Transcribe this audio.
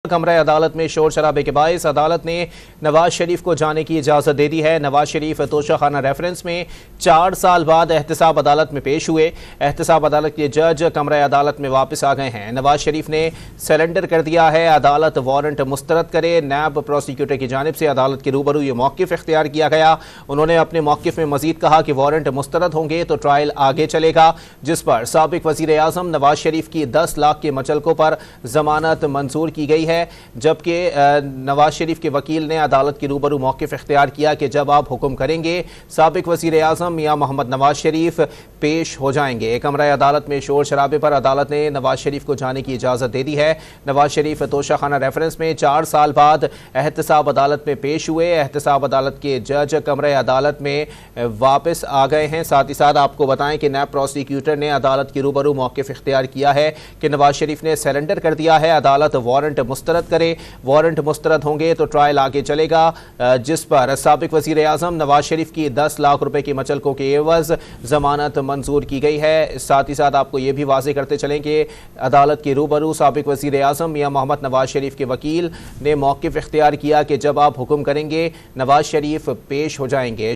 कमरा अदालत में शोर शराबे के बायस अदालत ने नवाज शरीफ को जाने की इजाजत दे दी है। नवाज शरीफ तोशाखाना रेफरेंस में 4 साल बाद एहतसाब अदालत में पेश हुए। एहतसाब अदालत के जज कमरा अदालत में वापस आ गए हैं। नवाज शरीफ ने सरेंडर कर दिया है। अदालत वारंट मुस्तरद करे। नैब प्रोसिक्यूटर की जानिब से अदालत के रूबरू ये मौक़िफ़ इख्तियार किया गया। उन्होंने अपने मौक़िफ़ में मजीद कहा कि वारंट मुस्तरद होंगे तो ट्रायल आगे चलेगा, जिस पर साबिक वज़ीर आज़म नवाज शरीफ की 10 लाख के मचलकों पर जमानत मंजूर की गई है। जबकि नवाज शरीफ के वकील ने अदालत के रूबरू मौक़िफ़ इख्तियार किया कि जब आप हुक्म करेंगे साबिक वज़ीर आज़म मियां मोहम्मद नवाज शरीफ पेश हो जाएंगे। कमरा अदालत में शोर शराबे पर अदालत ने नवाज शरीफ को जाने की इजाज़त दे दी है। नवाज शरीफ तोशाखाना रेफरेंस में 4 साल बाद एहतसाब अदालत में पेश हुए। एहतसाब अदालत के जज कमरा अदालत में वापस आ गए हैं। साथ ही साथ आपको बताएं कि नैब प्रोसिक्यूटर ने अदालत के रूबरू मौक़िफ़ इख्तियार किया है कि नवाज शरीफ ने सरेंडर कर दिया है। अदालत वारंट मुस्तरद करे। वारंट मुस्तरद होंगे तो ट्रायल आगे चलेगा, जिस पर साबिक वज़ीर आज़म नवाज शरीफ की 10 लाख रुपए की मचलकों के एवज जमानत मंजूर की गई है। साथ ही साथ आपको ये भी वाज़ेह करते चलें कि अदालत के रूबरू साबिक वज़ीर आज़म मियां मोहम्मद नवाज शरीफ के वकील ने मौक़िफ़ इख्तियार किया कि जब आप हुक्म करेंगे नवाज शरीफ पेश हो जाएंगे।